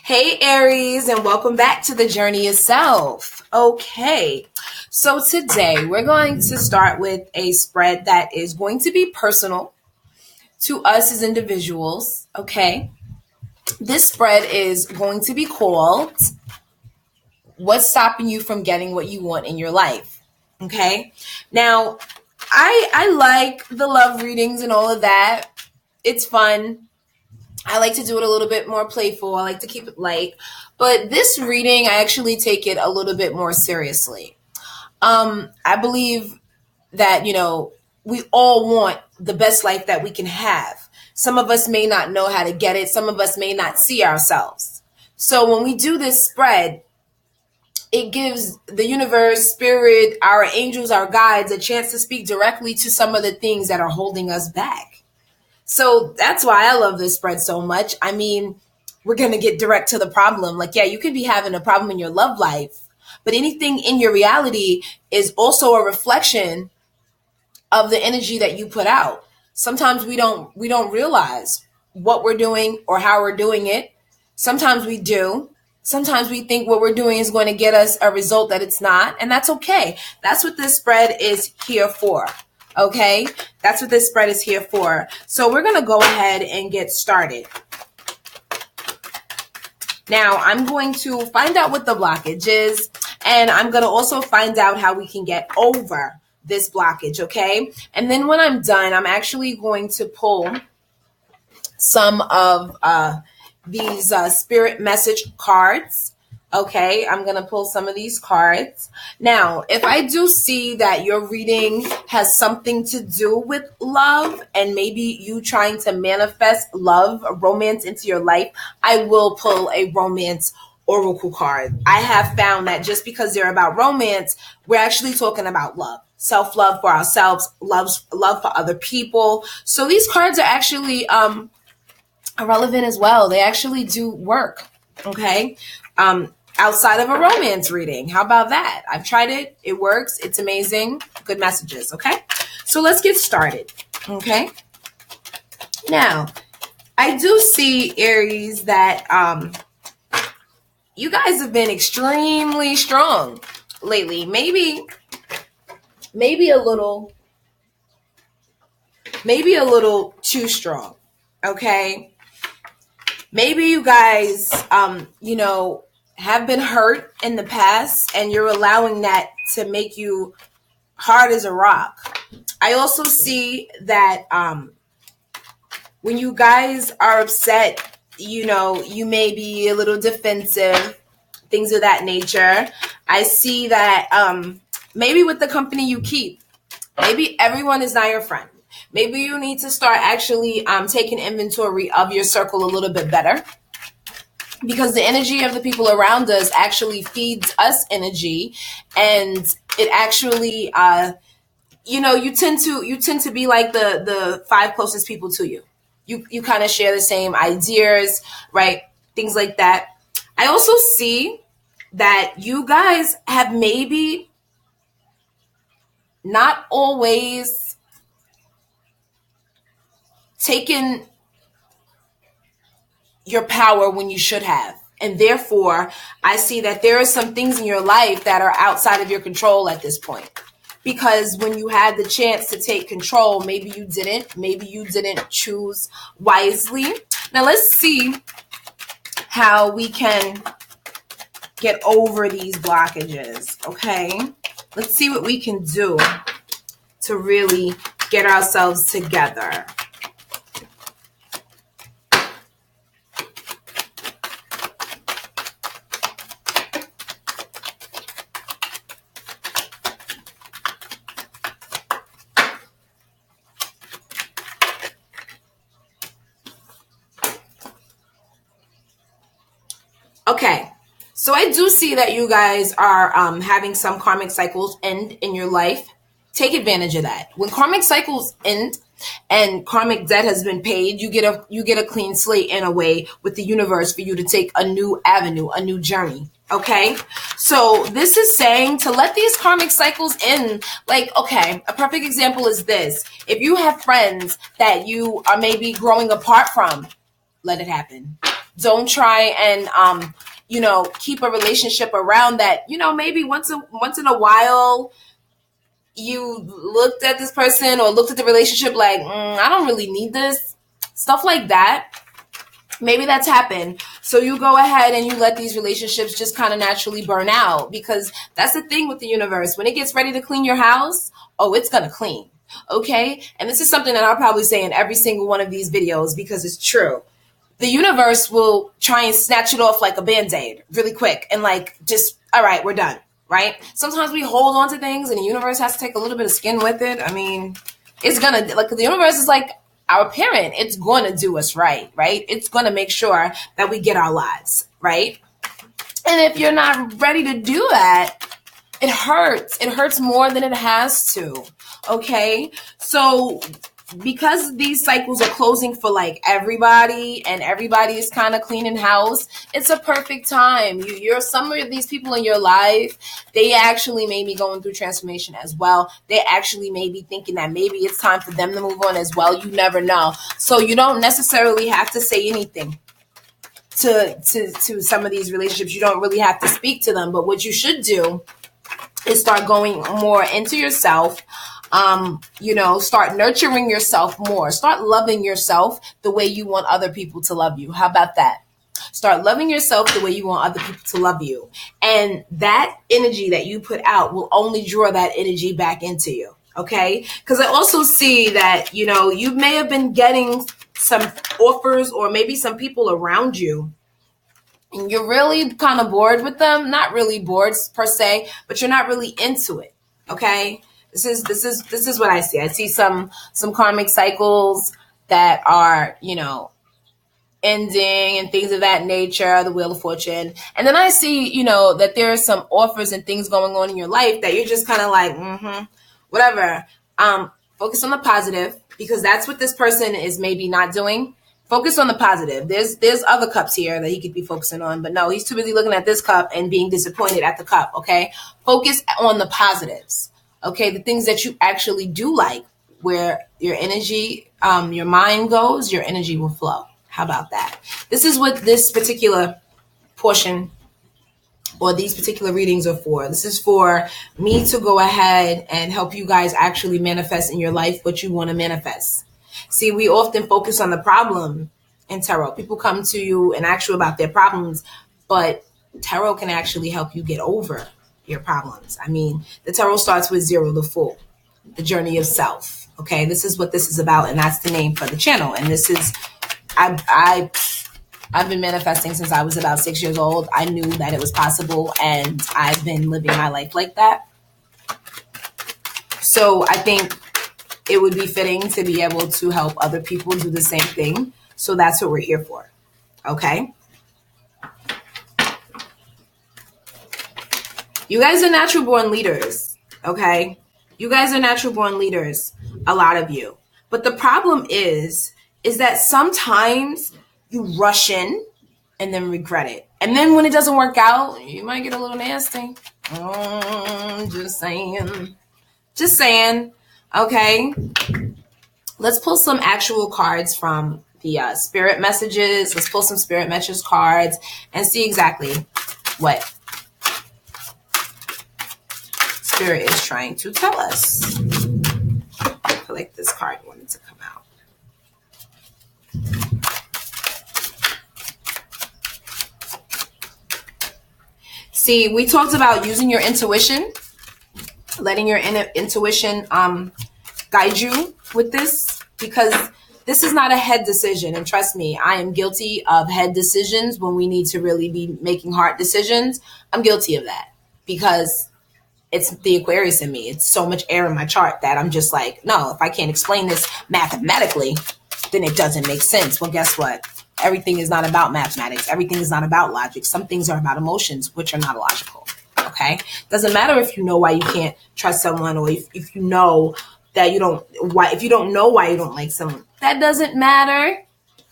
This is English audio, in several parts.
Hey Aries, and welcome back to the journey itself. Okay, so today we're going to start with a spread that is going to be personal to us as individuals. Okay, this spread is going to be called What's Stopping You from Getting What You Want in Your Life. Okay, now I like the love readings and all of that. It's fun. I like to do it a little bit more playful. I like to keep it light. But this reading, I actually take it a little bit more seriously. I believe that, we all want the best life that we can have. Some of us may not know how to get it. Some of us may not see ourselves. So when we do this spread, it gives the universe, spirit, our angels, our guides a chance to speak directly to some of the things that are holding us back. So that's why I love this spread so much. I mean, we're going to get direct to the problem. Like, yeah, you could be having a problem in your love life, but anything in your reality is also a reflection of the energy that you put out. Sometimes we don't realize what we're doing or how we're doing it. Sometimes we do. Sometimes we think what we're doing is going to get us a result that it's not, and that's okay. That's what this spread is here for. Okay, that's what this spread is here for. So we're going to go ahead and get started. Now, I'm going to find out what the blockage is, and I'm going to also find out how we can get over this blockage, okay? And then when I'm done, I'm actually going to pull some of these spirit message cards. Okay, I'm going to pull some of these cards. Now, if I do see that your reading has something to do with love and maybe you trying to manifest love, romance into your life, I will pull a romance oracle card. I have found that just because they're about romance, we're actually talking about love. Self-love for ourselves, love for other people. So these cards are actually relevant as well. They actually do work. Okay. Outside of a romance reading. How about that? I've tried it. It works. It's amazing. Good messages. Okay. So let's get started. Okay. Now, I do see, Aries, that you guys have been extremely strong lately. Maybe a little too strong. Okay. Maybe you guys, have been hurt in the past and you're allowing that to make you hard as a rock. I also see that when you guys are upset, you may be a little defensive, things of that nature. I see that maybe with the company you keep, maybe everyone is not your friend. Maybe you need to start actually taking inventory of your circle a little bit better. Because the energy of the people around us actually feeds us energy, and it actually, you tend to be like the five closest people to you. You kind of share the same ideas, right? Things like that. I also see that you guys have maybe not always taken your power when you should have. And therefore, I see that there are some things in your life that are outside of your control at this point. Because when you had the chance to take control, maybe you didn't choose wisely. Now let's see how we can get over these blockages, okay? Let's see what we can do to really get ourselves together. Okay, so I do see that you guys are having some karmic cycles end in your life. Take advantage of that. When karmic cycles end and karmic debt has been paid, you get a clean slate in a way with the universe for you to take a new avenue, a new journey. Okay, so this is saying to let these karmic cycles end. Like, okay, a perfect example is this. If you have friends that you are maybe growing apart from, let it happen. Don't try and, keep a relationship around that, maybe once in a while you looked at this person or looked at the relationship like, I don't really need this. Stuff like that. Maybe that's happened. So you go ahead and you let these relationships just kind of naturally burn out, because that's the thing with the universe. When it gets ready to clean your house, it's going to clean. Okay. And this is something that I'll probably say in every single one of these videos because it's true. The universe will try and snatch it off like a Band-Aid really quick and just, all right, we're done. Right. Sometimes we hold on to things and the universe has to take a little bit of skin with it. I mean, it's going to, the universe is like our parent. It's going to do us right. It's going to make sure that we get our lives right. And if you're not ready to do that, it hurts. It hurts more than it has to. Okay. So because these cycles are closing for everybody and everybody is kind of cleaning house, it's a perfect time. You're some of these people in your life, they actually may be going through transformation as well. They actually may be thinking that maybe it's time for them to move on as well. You never know. So you don't necessarily have to say anything to some of these relationships. You don't really have to speak to them. But what you should do is start going more into yourself. Start nurturing yourself more. Start loving yourself the way you want other people to love you. How about that? Start loving yourself the way you want other people to love you. And that energy that you put out will only draw that energy back into you. Okay? Because I also see that, you may have been getting some offers or maybe some people around you, and you're really kind of bored with them. Not really bored per se, but you're not really into it. Okay? This is what I see. I see some karmic cycles that are, ending and things of that nature, the Wheel of Fortune. And then I see, that there are some offers and things going on in your life that you're just kind of like, whatever. Focus on the positive, because that's what this person is maybe not doing. Focus on the positive. There's other cups here that he could be focusing on, but no, he's too busy looking at this cup and being disappointed at the cup. Okay. Focus on the positives. Okay, the things that you actually do like, where your energy, your mind goes, your energy will flow. How about that? This is what this particular portion or these particular readings are for. This is for me to go ahead and help you guys actually manifest in your life what you want to manifest. See, we often focus on the problem in tarot. People come to you and ask you about their problems, but tarot can actually help you get over your problems. I mean, the tarot starts with 0, the Fool, the journey of self. Okay, this is what this is about, and that's the name for the channel. And this is, I've been manifesting since I was about 6 years old. I knew that it was possible, and I've been living my life like that. So I think it would be fitting to be able to help other people do the same thing. So that's what we're here for. Okay. You guys are natural born leaders, okay? You guys are natural born leaders, a lot of you. But the problem is that sometimes you rush in and then regret it. And then when it doesn't work out, you might get a little nasty. Just saying, okay? Let's pull some actual cards from the spirit messages. Let's pull some spirit message cards and see exactly what Spirit is trying to tell us. I feel like this card wanted to come out. See, we talked about using your intuition, letting your intuition guide you with this, because this is not a head decision. And trust me, I am guilty of head decisions when we need to really be making heart decisions. I'm guilty of that because it's the Aquarius in me. It's so much air in my chart that I'm just like, no, if I can't explain this mathematically, then it doesn't make sense. Well, guess what? Everything is not about mathematics. Everything is not about logic. Some things are about emotions, which are not logical. Okay? Doesn't matter if you know why you can't trust someone, or if you know that you don't, if you don't know why you don't like someone. That doesn't matter.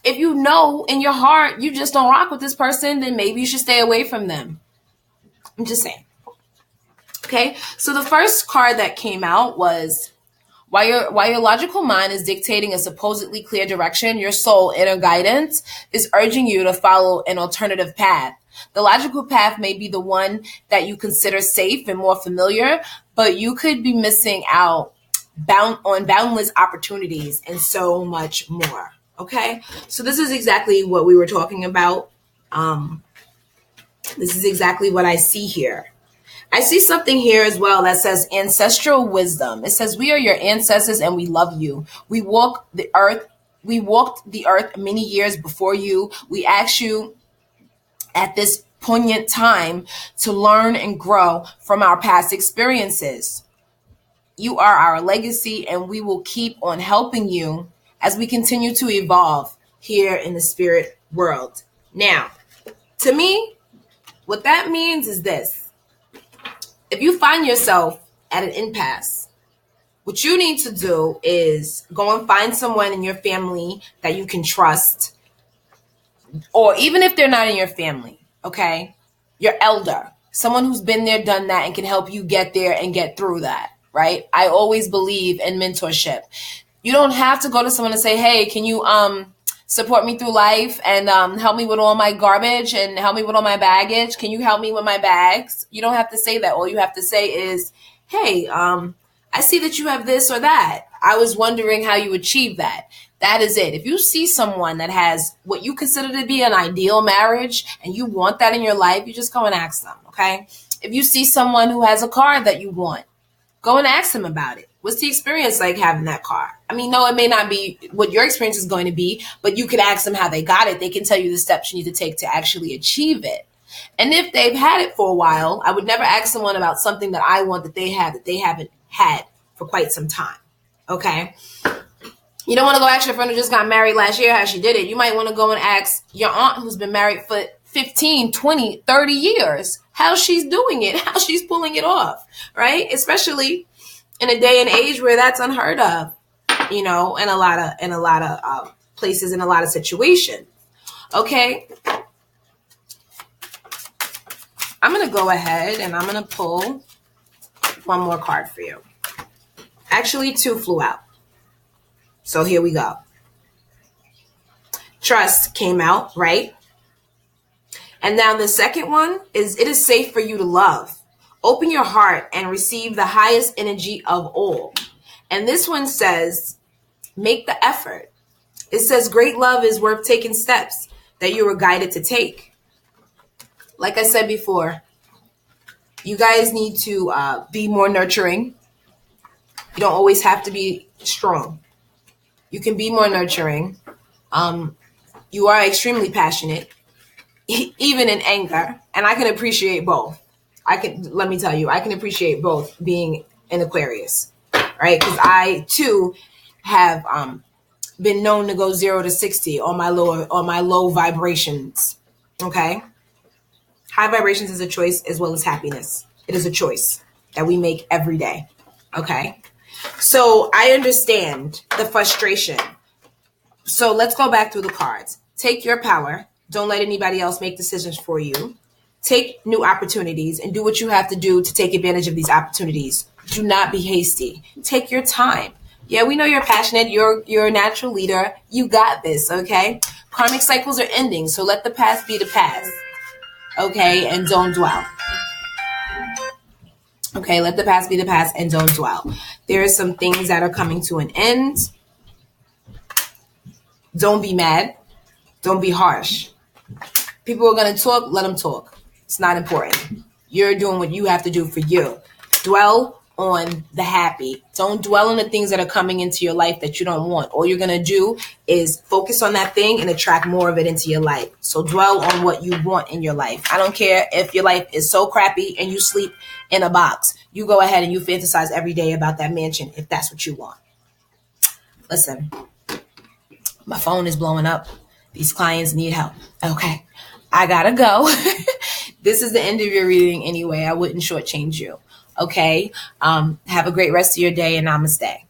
If you know in your heart you just don't rock with this person, then maybe you should stay away from them. I'm just saying. Okay, so the first card that came out was While your logical mind is dictating a supposedly clear direction, your soul, inner guidance, is urging you to follow an alternative path. The logical path may be the one that you consider safe and more familiar, but you could be missing out on boundless opportunities and so much more. Okay? So this is exactly what we were talking about. This is exactly what I see here. I see something here as well that says ancestral wisdom. It says, we are your ancestors and we love you. We walked the earth many years before you. We asked you at this poignant time to learn and grow from our past experiences. You are our legacy, and we will keep on helping you as we continue to evolve here in the spirit world. Now, to me, what that means is this. If you find yourself at an impasse, what you need to do is go and find someone in your family that you can trust, or even if they're not in your family, okay, your elder, someone who's been there, done that, and can help you get there and get through that, right? I always believe in mentorship. You don't have to go to someone and say, hey, can you support me through life and help me with all my garbage and help me with all my baggage? Can you help me with my bags? You don't have to say that. All you have to say is, hey, I see that you have this or that. I was wondering how you achieve that. That is it. If you see someone that has what you consider to be an ideal marriage and you want that in your life, you just go and ask them, okay? If you see someone who has a car that you want, go and ask them about it. What's the experience like having that car? I mean, no, it may not be what your experience is going to be, but you could ask them how they got it. They can tell you the steps you need to take to actually achieve it. And if they've had it for a while, I would never ask someone about something that I want that they haven't had for quite some time. Okay? You don't want to go ask your friend who just got married last year how she did it. You might want to go and ask your aunt who's been married for 15, 20, 30 years how she's doing it, how she's pulling it off, right? Especially in a day and age where that's unheard of, you know, in a lot of places, in a lot of situations. Okay. I'm going to go ahead and I'm going to pull one more card for you. Actually, two flew out. So here we go. Trust came out, right? And now the second one is, it is safe for you to love. Open your heart and receive the highest energy of all. And this one says, make the effort. It says, great love is worth taking steps that you were guided to take. Like I said before, you guys need to be more nurturing. You don't always have to be strong. You can be more nurturing. You are extremely passionate, even in anger. And I can appreciate both. Let me tell you, I can appreciate both being an Aquarius, right? Because I too have been known to go 0 to 60 on my low vibrations. Okay. High vibrations is a choice as well as happiness. It is a choice that we make every day. Okay. So I understand the frustration. So let's go back through the cards. Take your power. Don't let anybody else make decisions for you. Take new opportunities and do what you have to do to take advantage of these opportunities. Do not be hasty. Take your time. Yeah, we know you're passionate. You're a natural leader. You got this, okay? Karmic cycles are ending, so let the past be the past, okay? And don't dwell. Okay, let the past be the past and don't dwell. There are some things that are coming to an end. Don't be mad. Don't be harsh. People are going to talk, let them talk. It's not important. You're doing what you have to do for you. Dwell on the happy. Don't dwell on the things that are coming into your life that you don't want. All you're going to do is focus on that thing and attract more of it into your life. So dwell on what you want in your life. I don't care if your life is so crappy and you sleep in a box. You go ahead and you fantasize every day about that mansion if that's what you want. Listen, my phone is blowing up. These clients need help. Okay, I gotta go. This is the end of your reading anyway. I wouldn't shortchange you. Okay, have a great rest of your day and namaste.